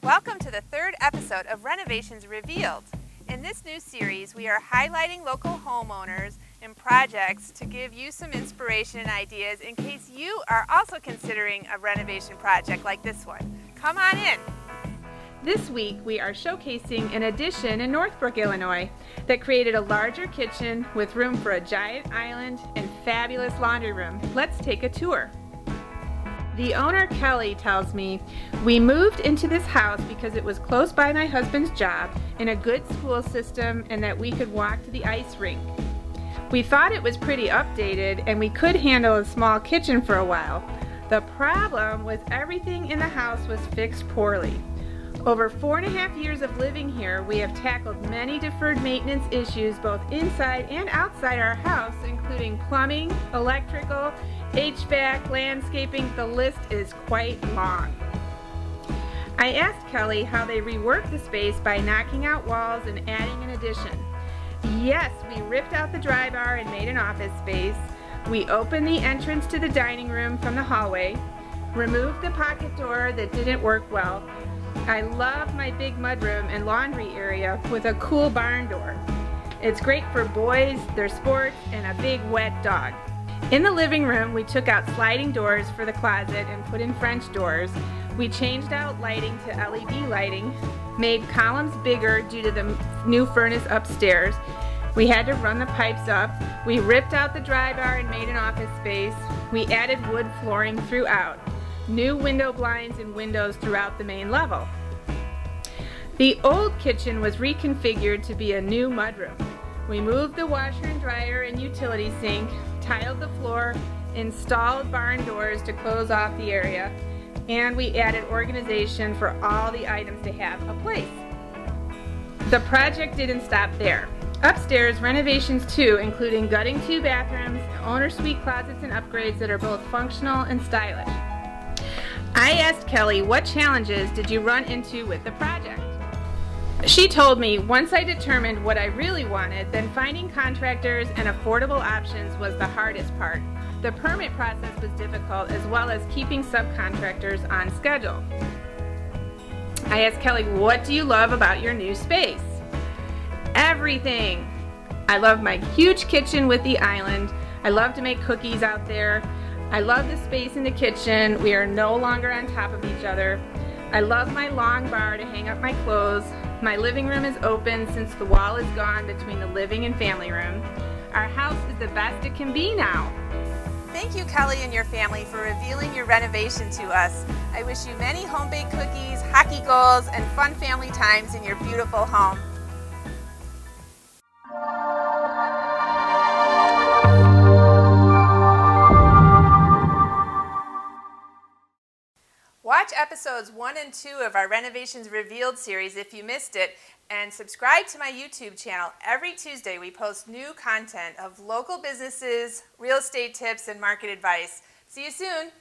Welcome to the third episode of Renovations Revealed. In this new series, we are highlighting local homeowners and projects to give you some inspiration and ideas in case you are also considering a renovation project like this one. Come on in. This week, we are showcasing an addition in Northbrook, Illinois that created a larger kitchen with room for a giant island and fabulous laundry room. Let's take a tour. The owner, Kelly, tells me, "We moved into this house because it was close by my husband's job, in a good school system, and that we could walk to the ice rink. We thought it was pretty updated and we could handle a small kitchen for a while. The problem was everything in the house was fixed poorly. Over 4.5 years of living here, we have tackled many deferred maintenance issues both inside and outside our house, including plumbing, electrical, HVAC, landscaping. The list is quite long." I asked Kelly how they reworked the space by knocking out walls and adding an addition. Yes, we ripped out the dry bar and made an office space. We opened the entrance to the dining room from the hallway, removed the pocket door that didn't work well. I love my big mudroom and laundry area with a cool barn door. It's great for boys, their sports, and a big wet dog. In the living room, we took out sliding doors for the closet and put in French doors. We changed out lighting to LED lighting, made columns bigger due to the new furnace upstairs. We had to run the pipes up. We ripped out the dry bar and made an office space. We added wood flooring throughout. New window blinds and windows throughout the main level. The old kitchen was reconfigured to be a new mudroom. We moved the washer and dryer and utility sink, tiled the floor, installed barn doors to close off the area, and we added organization for all the items to have a place. The project didn't stop there. Upstairs, renovations too, including gutting 2 bathrooms, owner suite closets and upgrades that are both functional and stylish. I asked Kelly, what challenges did you run into with the project? She told me, once I determined what I really wanted, then finding contractors and affordable options was the hardest part. The permit process was difficult, as well as keeping subcontractors on schedule. I asked Kelly, what do you love about your new space? Everything. I love my huge kitchen with the island. I love to make cookies out there. I love the space in the kitchen. We are no longer on top of each other. I love my long bar to hang up my clothes. My living room is open since the wall is gone between the living and family room. Our house is the best it can be now. Thank you, Kelly and your family, for revealing your renovation to us. I wish you many home-baked cookies, hockey goals, and fun family times in your beautiful home. Watch episodes 1 and 2 of our Renovations Revealed series if you missed it, and subscribe to my YouTube channel. Every Tuesday we post new content of local businesses, real estate tips, and market advice. See you soon!